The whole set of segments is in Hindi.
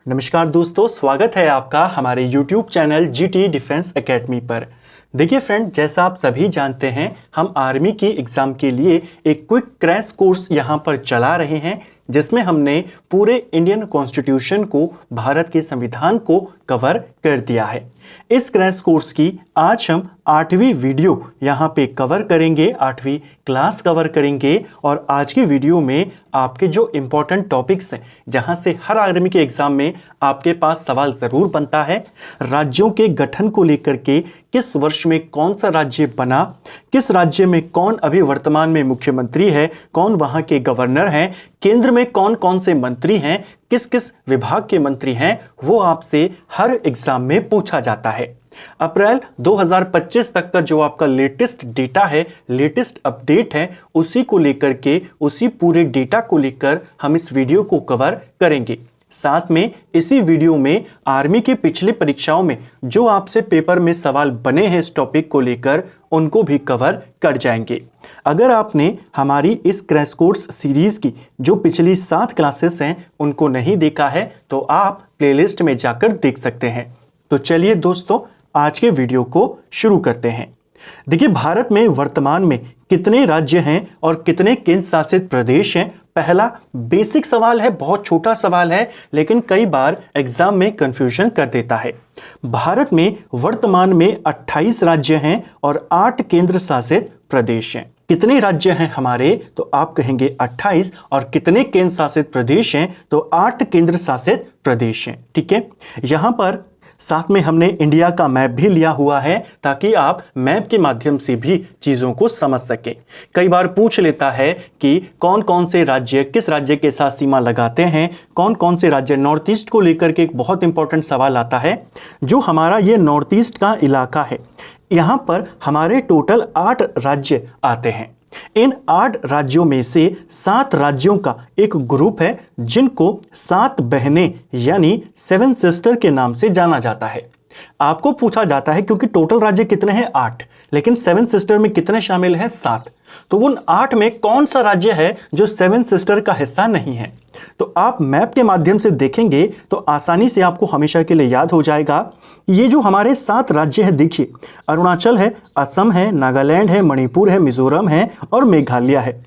नमस्कार दोस्तों, स्वागत है आपका हमारे YouTube channel GT defence academy पर। देखिए फ्रेंड, जैसा आप सभी जानते हैं, हम आर्मी की एग्ज़ाम के लिए एक क्विक क्रैश कोर्स यहाँ पर चला रहे हैं, जिसमें हमने पूरे इंडियन कॉन्स्टिट्यूशन को, भारत के संविधान को कवर कर दिया है। इस क्रैश कोर्स की आज हम 8वीं वीडियो यहाँ पे कवर करेंगे, 8वीं क्लास कवर करेंगे। और आज की वीडियो में आपके जो इम्पोर्टेंट टॉपिक्स हैं, जहाँ से हर आर्मी के एग्जाम में आपके पास सवाल ज़रूर बनता है, राज्यों के गठन को लेकर के, किस वर्ष में कौन सा राज्य बना, किस राज्य में कौन अभी वर्तमान में मुख्यमंत्री है, कौन वहाँ के गवर्नर हैं, केंद्र में कौन कौन से मंत्री हैं, किस किस विभाग के मंत्री हैं, वो आपसे हर एग्जाम में पूछा जाता है। अप्रैल 2025 तक का जो आपका लेटेस्ट डेटा है, लेटेस्ट अपडेट है, उसी को लेकर के, उसी पूरे डेटा को लेकर हम इस वीडियो को कवर करेंगे। साथ में इसी वीडियो में आर्मी की पिछली परीक्षाओं में जो आपसे पेपर में सवाल बने हैं इस टॉपिक को लेकर, उनको भी कवर कर जाएंगे। अगर आपने हमारी इस क्रैश कोर्स सीरीज की जो पिछली 7 क्लासेस हैं उनको नहीं देखा है, तो आप प्लेलिस्ट में जाकर देख सकते हैं। तो चलिए दोस्तों, आज के वीडियो को शुरू करते हैं। देखिए, भारत में वर्तमान में कितने राज्य हैं और कितने केंद्र शासित प्रदेश हैं? पहला बेसिक सवाल है, बहुत छोटा सवाल है, लेकिन कई बार एग्जाम में कंफ्यूजन कर देता है। भारत में वर्तमान में 28 राज्य हैं और 8 केंद्र शासित प्रदेश हैं। कितने राज्य हैं हमारे? तो आप कहेंगे 28, और कितने केंद्र शासित प्रदेश हैं? तो 8 केंद्र शासित प्रदेश हैं। ठीक है, यहां पर साथ में हमने इंडिया का मैप भी लिया हुआ है, ताकि आप मैप के माध्यम से भी चीज़ों को समझ सकें। कई बार पूछ लेता है कि कौन कौन से राज्य किस राज्य के साथ सीमा लगाते हैं, कौन कौन से राज्य, नॉर्थ ईस्ट को लेकर के एक बहुत इंपॉर्टेंट सवाल आता है। जो हमारा ये नॉर्थ ईस्ट का इलाका है, यहाँ पर हमारे टोटल 8 राज्य आते हैं। इन 8 राज्यों में से 7 राज्यों का एक ग्रुप है, जिनको 7 बहनें यानी 7 सिस्टर के नाम से जाना जाता है। आपको पूछा जाता है क्योंकि टोटल राज्य कितने हैं? 8, लेकिन 7 सिस्टर में कितने शामिल हैं? 7। तो उन 8 में कौन सा राज्य है जो 7 सिस्टर का हिस्सा नहीं है? तो आप मैप के माध्यम से देखेंगे तो आसानी से आपको हमेशा के लिए याद हो जाएगा। ये जो हमारे 7 राज्य हैं, देखिए, अरुणाचल है, असम है, नागालैंड है, मणिपुर है, मिजोरम है और मेघालय है।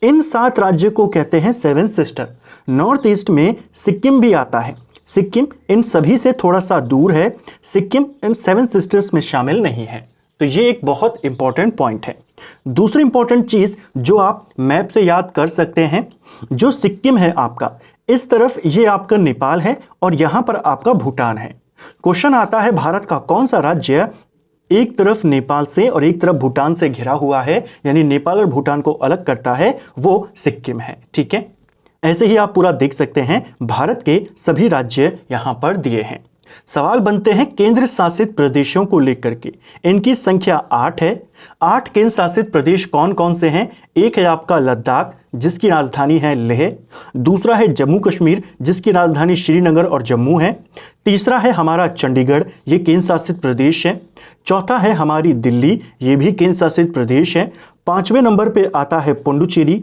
इन 7 राज्यों को कहते हैं 7 सिस्टर। नॉर्थ ईस्ट में सिक्किम भी आता है। सिक्किम इन सभी से थोड़ा सा दूर है, सिक्किम इन 7 सिस्टर्स में शामिल नहीं है। तो ये एक बहुत इंपॉर्टेंट पॉइंट है। दूसरी इंपॉर्टेंट चीज जो आप मैप से याद कर सकते हैं, जो सिक्किम है आपका, इस तरफ ये आपका नेपाल है और यहां पर आपका भूटान है। क्वेश्चन आता है, भारत का कौन सा राज्य एक तरफ नेपाल से और एक तरफ भूटान से घिरा हुआ है, यानी नेपाल और भूटान को अलग करता है, वो सिक्किम है। ठीक है, ऐसे ही आप पूरा देख सकते हैं, भारत के सभी राज्य यहां पर दिए हैं। सवाल बनते हैं केंद्र शासित प्रदेशों को लेकर के। इनकी संख्या 8 है। 8 केंद्र शासित प्रदेश कौन कौन से हैं? एक है आपका लद्दाख, जिसकी राजधानी है लेह। दूसरा है जम्मू कश्मीर, जिसकी राजधानी श्रीनगर और जम्मू है। तीसरा है हमारा चंडीगढ़, ये केंद्र शासित प्रदेश है। चौथा है हमारी दिल्ली, ये भी केंद्र शासित प्रदेश है। 5वें नंबर पे आता है पुडुचेरी।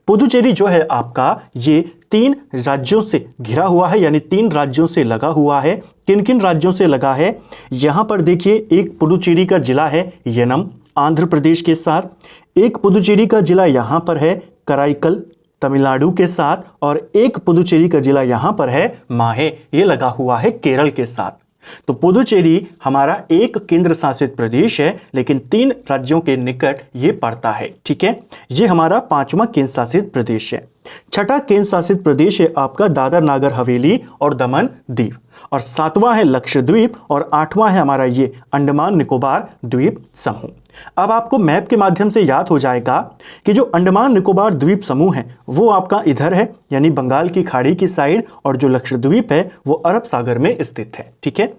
पुडुचेरी जो है आपका, ये 3 राज्यों से घिरा हुआ है, यानी 3 राज्यों से लगा हुआ है। किन किन राज्यों से लगा है? यहां पर देखिए, एक पुडुचेरी का जिला है येनम, आंध्र प्रदेश के साथ। एक पुडुचेरी का जिला यहां पर है कराईकल, तमिलनाडु के साथ। और एक पुडुचेरी का जिला यहां पर है माहे, ये लगा हुआ है केरल के साथ। तो पुडुचेरी हमारा एक केंद्र शासित प्रदेश है, लेकिन 3 राज्यों के निकट ये पड़ता है। ठीक है, ये हमारा 5वां केंद्र शासित प्रदेश है। छठा केंद्र शासित प्रदेश है आपका दादर नागर हवेली और दमन दीव। और 7वां है लक्षद्वीप और 8वां है हमारा ये अंडमान निकोबार द्वीप समूह। अब आपको मैप के माध्यम से याद हो जाएगा कि जो अंडमान निकोबार द्वीप समूह है वो आपका इधर है, यानी बंगाल की खाड़ी की साइड, और जो लक्षद्वीप है वो अरब सागर में स्थित है। ठीक है,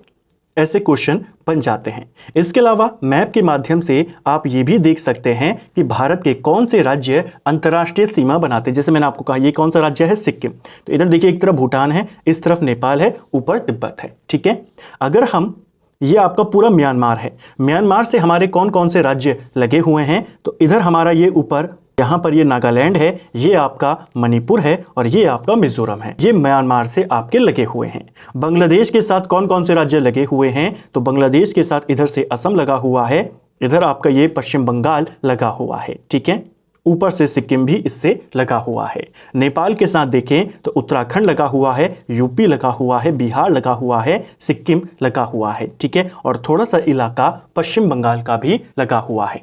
ऐसे क्वेश्चन बन जाते हैं। इसके अलावा मैप के माध्यम से आप ये भी देख सकते हैं कि भारत के कौन से राज्य अंतर्राष्ट्रीय सीमा बनाते हैं। जैसे मैंने आपको कहा, ये कौन सा राज्य है? सिक्किम। तो इधर देखिए, एक तरफ भूटान है, इस तरफ नेपाल है, ऊपर तिब्बत है। ठीक है, अगर हम, ये आपका पूरा म्यांमार है, म्यांमार से हमारे कौन कौन से राज्य लगे हुए हैं? तो इधर हमारा ये ऊपर यहाँ पर ये नागालैंड है, ये आपका मणिपुर है और ये आपका मिजोरम है। ये म्यांमार से आपके लगे हुए हैं। बांग्लादेश के साथ कौन कौन से राज्य लगे हुए हैं? तो बांग्लादेश के साथ इधर से असम लगा हुआ है, इधर आपका ये पश्चिम बंगाल लगा हुआ है, ठीक है। ऊपर से सिक्किम भी इससे लगा हुआ है। नेपाल के साथ देखें तो उत्तराखंड लगा हुआ है, यूपी लगा हुआ है, बिहार लगा हुआ है, सिक्किम लगा हुआ है, ठीक है। और थोड़ा सा इलाका पश्चिम बंगाल का भी लगा हुआ है।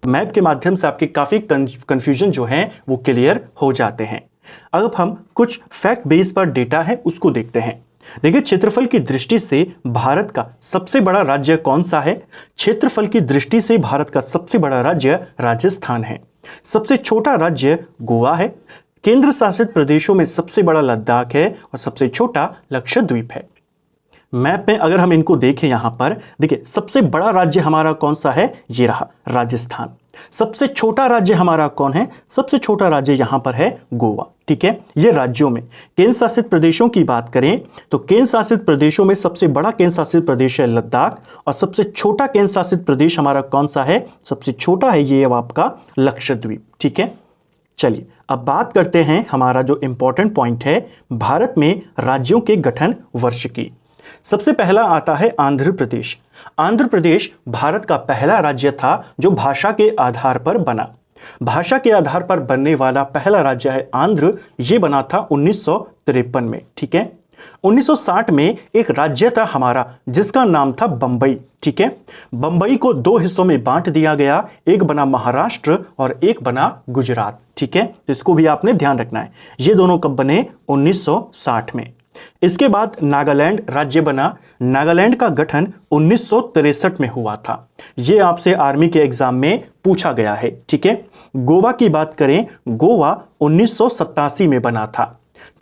मैप के माध्यम से आपके काफ़ी कंफ्यूजन जो है वो क्लियर हो जाते हैं। अब हम कुछ फैक्ट बेस पर डेटा है उसको देखते हैं। देखिए, क्षेत्रफल की दृष्टि से भारत का सबसे बड़ा राज्य कौन सा है? क्षेत्रफल की दृष्टि से भारत का सबसे बड़ा राज्य राजस्थान है। सबसे छोटा राज्य गोवा है। केंद्र शासित प्रदेशों में सबसे बड़ा लद्दाख है और सबसे छोटा लक्षद्वीप है। मैप में अगर हम इनको देखें, यहां पर देखिए सबसे बड़ा राज्य हमारा कौन सा है? ये रहा राजस्थान। सबसे छोटा राज्य हमारा कौन है? सबसे छोटा राज्य यहां पर है गोवा, ठीक है। ये राज्यों में केंद्र शासित प्रदेशों की बात करें तो केंद्र शासित प्रदेशों में सबसे बड़ा केंद्र शासित प्रदेश है लद्दाख और सबसे छोटा केंद्र शासित प्रदेश हमारा कौन सा है? सबसे छोटा है ये आपका लक्षद्वीप, ठीक है। चलिए अब बात करते हैं हमारा जो इंपॉर्टेंट पॉइंट है भारत में राज्यों के गठन वर्ष की। सबसे पहला आता है आंध्र प्रदेश। आंध्र प्रदेश भारत का पहला राज्य था जो भाषा के आधार पर बना। भाषा के आधार पर बनने वाला पहला राज्य है आंध्र। ये बना था 1953 में, ठीक है। 1960 में एक राज्य था हमारा जिसका नाम था बंबई, ठीक है। बंबई को दो हिस्सों में बांट दिया गया, एक बना महाराष्ट्र और एक बना गुजरात, ठीक है। तो इसको भी आपने ध्यान रखना है। ये दोनों कब बने? 1960 में। इसके बाद नागालैंड राज्य बना। नागालैंड का गठन 1963 में हुआ था। यह आपसे आर्मी के एग्जाम में पूछा गया है, ठीक है। गोवा की बात करें, गोवा 1987 में बना था।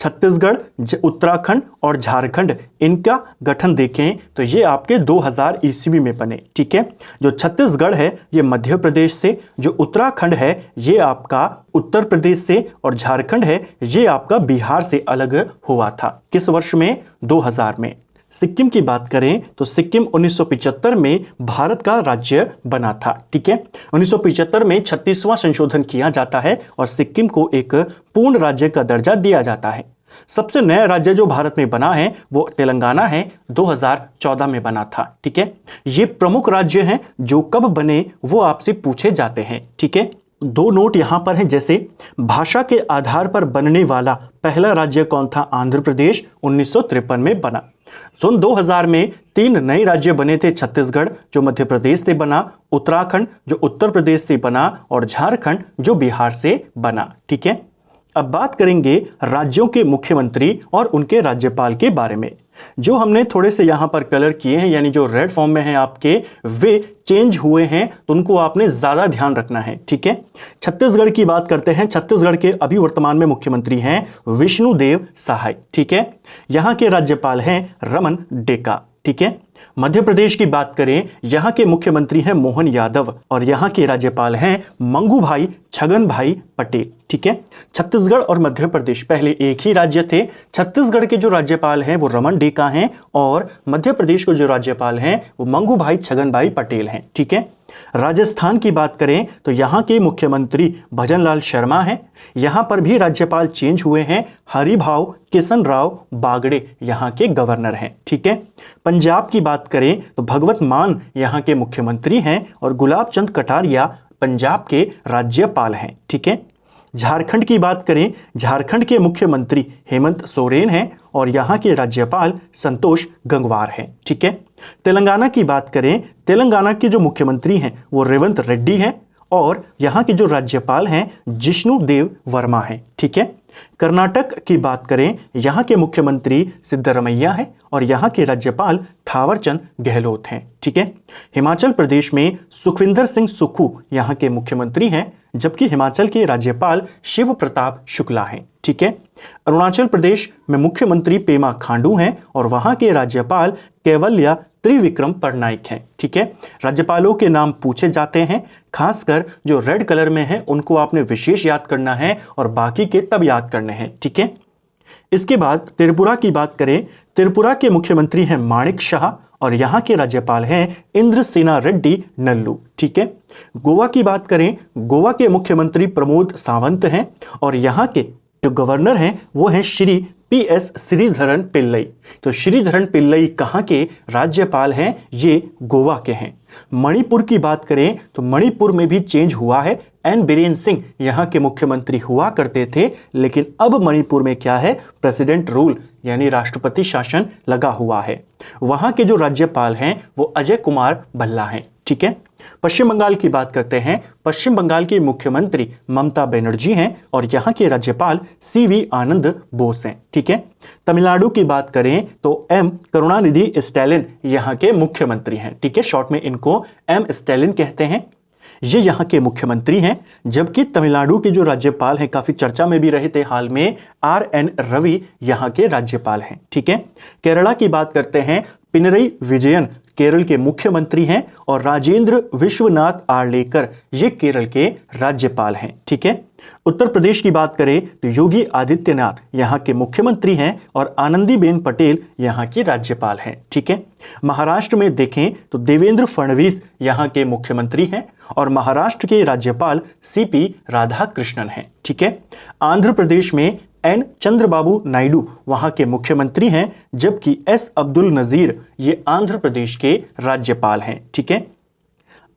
छत्तीसगढ़, उत्तराखंड और झारखंड, इनका गठन देखें तो ये आपके 2000 ईस्वी में बने, ठीक है। जो छत्तीसगढ़ है ये मध्य प्रदेश से, जो उत्तराखंड है ये आपका उत्तर प्रदेश से और झारखंड है ये आपका बिहार से अलग हुआ था। किस वर्ष में? 2000 में। सिक्किम की बात करें तो सिक्किम 1975 में भारत का राज्य बना था, ठीक है। 1975 में 36वां संशोधन किया जाता है और सिक्किम को एक पूर्ण राज्य का दर्जा दिया जाता है। सबसे नया राज्य जो भारत में बना है वो तेलंगाना है, 2014 में बना था, ठीक है। ये प्रमुख राज्य हैं जो कब बने वो आपसे पूछे जाते हैं, ठीक है। दो नोट यहां पर हैं, जैसे भाषा के आधार पर बनने वाला पहला राज्य कौन था? आंध्र प्रदेश 1953 में बना। सन 2000 में 3 नए राज्य बने थे, छत्तीसगढ़ जो मध्य प्रदेश से बना, उत्तराखंड जो उत्तर प्रदेश से बना और झारखंड जो बिहार से बना, ठीक है। अब बात करेंगे राज्यों के मुख्यमंत्री और उनके राज्यपाल के बारे में। जो हमने थोड़े से यहां पर कलर किए हैं, यानी जो रेड फॉर्म में हैं आपके, वे चेंज हुए हैं तो उनको आपने ज्यादा ध्यान रखना है, ठीक है। छत्तीसगढ़ की बात करते हैं। छत्तीसगढ़ के अभी वर्तमान में मुख्यमंत्री हैं विष्णुदेव साय, ठीक है। यहां के राज्यपाल हैं रमन डेका, ठीक है। मध्य प्रदेश की बात करें, यहां के मुख्यमंत्री हैं मोहन यादव और यहां के राज्यपाल हैं मंगूभाई छगन भाई पटेल, ठीक है। छत्तीसगढ़ और मध्य प्रदेश पहले एक ही राज्य थे। छत्तीसगढ़ के जो राज्यपाल हैं वो रमन डेका हैं और मध्य प्रदेश के जो राज्यपाल हैं वो मंगूभाई छगन भाई पटेल हैं, ठीक है। राजस्थान की बात करें तो यहां के मुख्यमंत्री भजनलाल शर्मा हैं। यहां पर भी राज्यपाल चेंज हुए हैं, हरिभाव किशन राव बागड़े यहां के गवर्नर हैं, ठीक है। पंजाब की बात करें तो भगवत मान यहां के मुख्यमंत्री हैं और गुलाब चंद कटारिया पंजाब के राज्यपाल हैं, ठीक है। झारखंड की बात करें, झारखंड के मुख्यमंत्री हेमंत सोरेन हैं और यहां के राज्यपाल संतोष गंगवार हैं, ठीक है। तेलंगाना की बात करें, तेलंगाना के जो मुख्यमंत्री हैं वो रेवंत रेड्डी हैं और यहां के जो राज्यपाल हैं जिष्णु देव वर्मा हैं, ठीक है। कर्नाटक की बात करें, यहां के मुख्यमंत्री सिद्धरमैया हैं और यहां के राज्यपाल थावरचंद गहलोत हैं, ठीक है। हिमाचल प्रदेश में सुखविंदर सिंह सुक्खू यहां के मुख्यमंत्री हैं, जबकि हिमाचल के राज्यपाल शिव प्रताप शुक्ला हैं, ठीक है। अरुणाचल प्रदेश में मुख्यमंत्री पेमा खांडू हैं और वहां के राज्यपाल कैवल्या त्रिविक्रम पटनायक हैं, ठीक है। राज्यपालों के नाम पूछे जाते हैं, खासकर जो रेड कलर में है उनको आपने विशेष याद करना है और बाकी के तब याद करने हैं, ठीक है। इसके बाद त्रिपुरा की बात करें, त्रिपुरा के मुख्यमंत्री हैं माणिक शाह और यहाँ के राज्यपाल हैं इंद्रसेना रेड्डी नल्लू। ठीक है। गोवा की बात करें, गोवा के मुख्यमंत्री प्रमोद सावंत हैं और यहाँ के जो गवर्नर हैं वो हैं श्री PS श्रीधरन पिल्लई। तो श्रीधरन पिल्लई कहाँ के राज्यपाल हैं? ये गोवा के हैं। मणिपुर की बात करें तो मणिपुर में भी चेंज हुआ है। एन बीरेन सिंह यहाँ के मुख्यमंत्री हुआ करते थे, लेकिन अब मणिपुर में क्या है? प्रेसिडेंट रूल यानी राष्ट्रपति शासन लगा हुआ है। वहाँ के जो राज्यपाल हैं वो अजय कुमार भल्ला हैं। ठीक है। पश्चिम बंगाल की बात करते हैं। पश्चिम बंगाल की मुख्यमंत्री ममता बनर्जी हैं और यहाँ के राज्यपाल CV आनंद बोस हैं। ठीक है। तमिलनाडु की बात करें तो M करुणानिधि स्टैलिन यहाँ के मुख्यमंत्री हैं। ठीक है। शॉर्ट में इनको M स्टैलिन कहते हैं। ये यहाँ के मुख्यमंत्री हैं। जबकि तमिलनाडु के जो राज्यपाल हैं, काफी चर्चा में भी रहे थे हाल में, RN रवि यहाँ के राज्यपाल हैं। ठीक है। केरला की बात करते हैं, पिनरई विजयन केरल के मुख्यमंत्री हैं और राजेंद्र विश्वनाथ आर्लेकर ये केरल के राज्यपाल हैं। ठीक है। उत्तर प्रदेश की बात करें तो योगी आदित्यनाथ यहाँ के मुख्यमंत्री हैं और आनंदीबेन पटेल यहाँ की राज्यपाल हैं। ठीक है। महाराष्ट्र में देखें तो देवेंद्र फडणवीस यहाँ के मुख्यमंत्री हैं और महाराष्ट्र के राज्यपाल CP राधाकृष्णन हैं। ठीक है। आंध्र प्रदेश में N चंद्रबाबू नायडू वहां के मुख्यमंत्री हैं, जबकि S अब्दुल नजीर ये आंध्र प्रदेश के राज्यपाल हैं। ठीक है।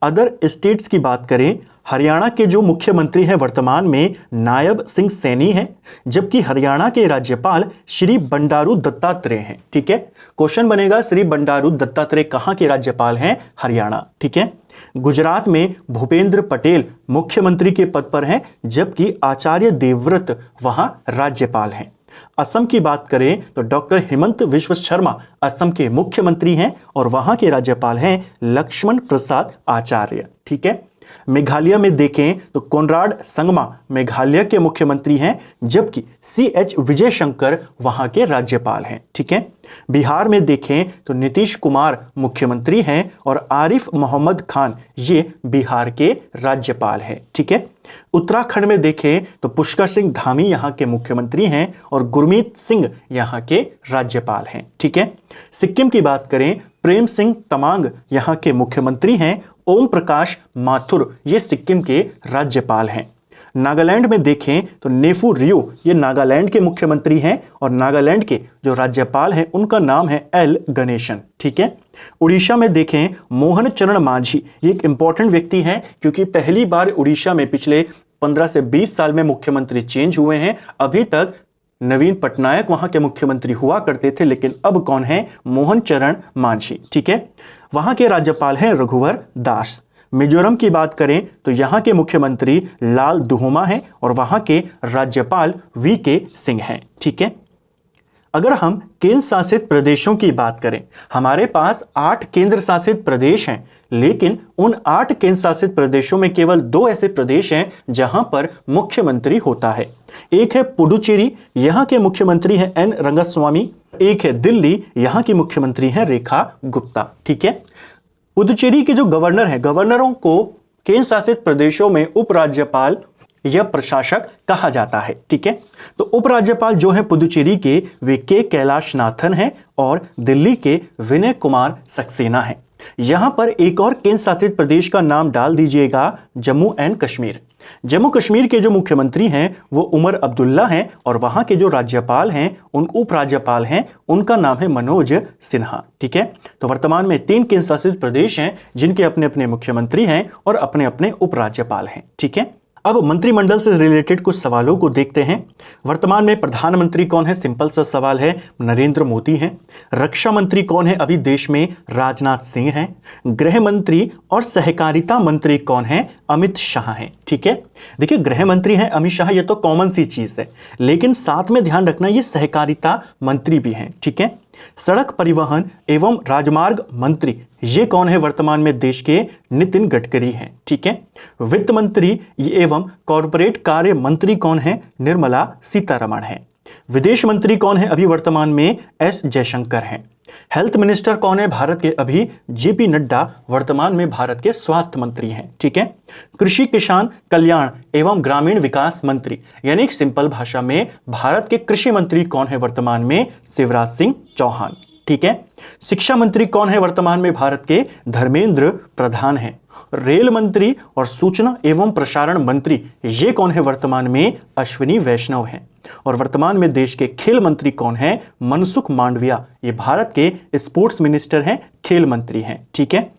अदर स्टेट्स की बात करें, हरियाणा के जो मुख्यमंत्री हैं वर्तमान में नायब सिंह सैनी हैं, जबकि हरियाणा के राज्यपाल श्री बंडारू दत्तात्रेय हैं। ठीक है। क्वेश्चन बनेगा श्री बंडारू दत्तात्रेय कहां के राज्यपाल हैं? हरियाणा। ठीक है। गुजरात में भूपेंद्र पटेल मुख्यमंत्री के पद पर हैं, जबकि आचार्य देवव्रत वहां राज्यपाल हैं। असम की बात करें तो डॉक्टर हेमंत विश्व शर्मा असम के मुख्यमंत्री हैं और वहां के राज्यपाल हैं लक्ष्मण प्रसाद आचार्य। ठीक है। मेघालय में देखें तो कोनराड संगमा मेघालय के मुख्यमंत्री हैं, जबकि CH विजय शंकर वहां के राज्यपाल हैं। ठीक है। बिहार में देखें तो नीतीश कुमार मुख्यमंत्री हैं और आरिफ मोहम्मद खान ये बिहार के राज्यपाल हैं। ठीक है। उत्तराखंड में देखें तो पुष्कर सिंह धामी यहाँ के मुख्यमंत्री हैं और गुरमीत सिंह यहाँ के राज्यपाल हैं। ठीक है। सिक्किम की बात करें, प्रेम सिंह तमांग यहाँ के मुख्यमंत्री हैं। ओम प्रकाश माथुर ये सिक्किम के राज्यपाल हैं। नागालैंड में देखें तो नेफू रियो ये नागालैंड के मुख्यमंत्री हैं और नागालैंड के जो राज्यपाल हैं उनका नाम है L गणेशन। ठीक है। उड़ीसा में देखें मोहन चरण मांझी ये एक इंपॉर्टेंट व्यक्ति हैं, क्योंकि पहली बार उड़ीसा में पिछले 15 से 20 साल में मुख्यमंत्री चेंज हुए हैं। अभी तक नवीन पटनायक वहां के मुख्यमंत्री हुआ करते थे, लेकिन अब कौन है? मोहन चरण मांझी। ठीक है। वहां के राज्यपाल हैं रघुवर दास। मिजोरम की बात करें तो यहाँ के मुख्यमंत्री लाल दुहोमा हैं और वहाँ के राज्यपाल VK सिंह हैं। ठीक है। अगर हम केंद्र शासित प्रदेशों की बात करें, हमारे पास 8 केंद्र शासित प्रदेश हैं, लेकिन उन 8 केंद्र शासित प्रदेशों में केवल 2 ऐसे प्रदेश हैं जहां पर मुख्यमंत्री होता है। एक है पुडुचेरी, यहाँ के मुख्यमंत्री हैं N रंगास्वामी। एक है दिल्ली, यहाँ की मुख्यमंत्री हैं रेखा गुप्ता। ठीक है। पुदुचेरी के जो गवर्नर हैं, गवर्नरों को केंद्र शासित प्रदेशों में उपराज्यपाल या प्रशासक कहा जाता है। ठीक है। तो उपराज्यपाल जो हैं पुदुचेरी के वे K कैलाशनाथन हैं और दिल्ली के विनय कुमार सक्सेना हैं। यहां पर एक और केंद्र शासित प्रदेश का नाम डाल दीजिएगा, जम्मू एंड कश्मीर। जम्मू कश्मीर के जो मुख्यमंत्री हैं वो उमर अब्दुल्ला हैं और वहां के जो राज्यपाल हैं, उन उपराज्यपाल हैं, उनका नाम है मनोज सिन्हा। ठीक है। तो वर्तमान में 3 केंद्र शासित प्रदेश हैं जिनके अपने अपने मुख्यमंत्री हैं और अपने अपने उपराज्यपाल हैं। ठीक है। अब मंत्रिमंडल से रिलेटेड कुछ सवालों को देखते हैं। वर्तमान में प्रधानमंत्री कौन है? सिंपल सा सवाल है, नरेंद्र मोदी हैं। रक्षा मंत्री कौन है अभी देश में? राजनाथ सिंह हैं। गृह मंत्री और सहकारिता मंत्री कौन है? अमित शाह हैं। ठीक है। देखिए, गृह मंत्री हैं अमित शाह, ये तो कॉमन सी चीज है, लेकिन साथ में ध्यान रखना ये सहकारिता मंत्री भी हैं। ठीक है। सड़क परिवहन एवं राजमार्ग मंत्री ये कौन है वर्तमान में देश के? नितिन गडकरी हैं। ठीक है। वित्त मंत्री एवं कॉर्पोरेट कार्य मंत्री कौन है? निर्मला सीतारमण हैं। विदेश मंत्री कौन है अभी वर्तमान में? S जयशंकर हैं। हेल्थ मिनिस्टर कौन है भारत के अभी? JP नड्डा वर्तमान में भारत के स्वास्थ्य मंत्री हैं। ठीक है। कृषि किसान कल्याण एवं ग्रामीण विकास मंत्री यानी एक सिंपल भाषा में भारत के कृषि मंत्री कौन है वर्तमान में? शिवराज सिंह चौहान। ठीक है। शिक्षा मंत्री कौन है वर्तमान में भारत के? धर्मेंद्र प्रधान है। रेल मंत्री और सूचना एवं प्रसारण मंत्री ये कौन है वर्तमान में? अश्विनी वैष्णव हैं। और वर्तमान में देश के खेल मंत्री कौन है? मनसुख मांडविया, ये भारत के स्पोर्ट्स मिनिस्टर हैं, खेल मंत्री हैं। ठीक है।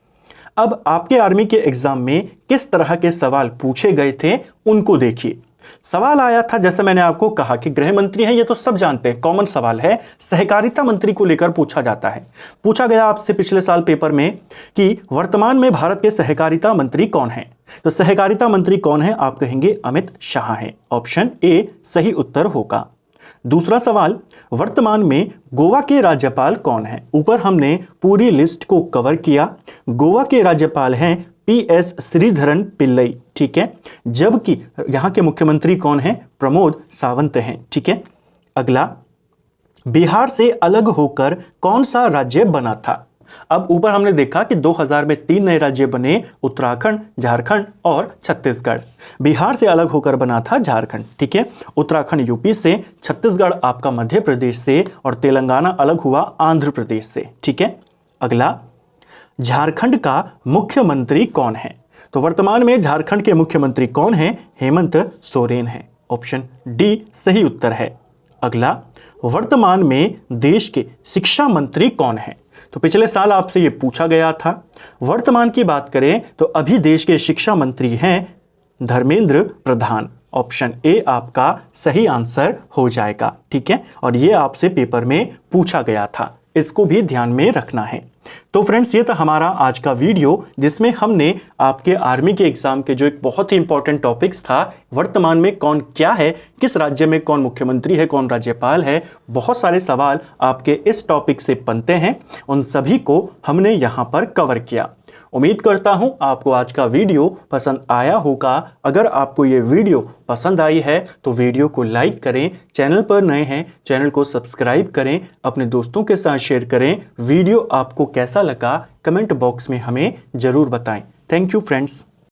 अब आपके आर्मी के एग्जाम में किस तरह के सवाल पूछे गए थे उनको देखिए। सवाल आया था, जैसे मैंने आपको कहा कि गृह मंत्री हैं, ये तो सब जानते हैं, कॉमन सवाल है। सहकारिता मंत्री को लेकर पूछा जाता है। पूछा गया आपसे पिछले साल पेपर में कि वर्तमान में भारत के सहकारिता मंत्री कौन है? तो सहकारिता मंत्री कौन है? आप कहेंगे अमित शाह हैं। ऑप्शन ए सही उत्तर होगा। दूसरा सवाल, वर्तमान में गोवा के राज्यपाल कौन है? ऊपर हमने पूरी लिस्ट को कवर किया। गोवा के राज्यपाल हैं PS श्रीधरन पिल्लई। ठीक है। जबकि यहां के मुख्यमंत्री कौन है? प्रमोद सावंत हैं। ठीक है। अगला, बिहार से अलग होकर कौन सा राज्य बना था? अब ऊपर हमने देखा कि 2000 में 3 नए राज्य बने, उत्तराखंड, झारखंड और छत्तीसगढ़। बिहार से अलग होकर बना था झारखंड। ठीक है। उत्तराखंड यूपी से, छत्तीसगढ़ आपका मध्य प्रदेश से और तेलंगाना अलग हुआ आंध्र प्रदेश से। ठीक है। अगला, झारखंड का मुख्यमंत्री कौन है? तो वर्तमान में झारखंड के मुख्यमंत्री कौन है? हेमंत सोरेन है। ऑप्शन डी सही उत्तर है। अगला, वर्तमान में देश के शिक्षा मंत्री कौन है? तो पिछले साल आपसे यह पूछा गया था। वर्तमान की बात करें तो अभी देश के शिक्षा मंत्री हैं धर्मेंद्र प्रधान। ऑप्शन ए आपका सही आंसर हो जाएगा। ठीक है। और यह आपसे पेपर में पूछा गया था, इसको भी ध्यान में रखना है। तो फ्रेंड्स, ये था हमारा आज का वीडियो, जिसमें हमने आपके आर्मी के एग्जाम के जो एक बहुत ही इंपॉर्टेंट टॉपिक्स था, वर्तमान में कौन क्या है, किस राज्य में कौन मुख्यमंत्री है, कौन राज्यपाल है, बहुत सारे सवाल आपके इस टॉपिक से बनते हैं, उन सभी को हमने यहां पर कवर किया। उम्मीद करता हूं आपको आज का वीडियो पसंद आया होगा। अगर आपको ये वीडियो पसंद आई है तो वीडियो को लाइक करें, चैनल पर नए हैं चैनल को सब्सक्राइब करें, अपने दोस्तों के साथ शेयर करें। वीडियो आपको कैसा लगा कमेंट बॉक्स में हमें जरूर बताएं। Thank you friends.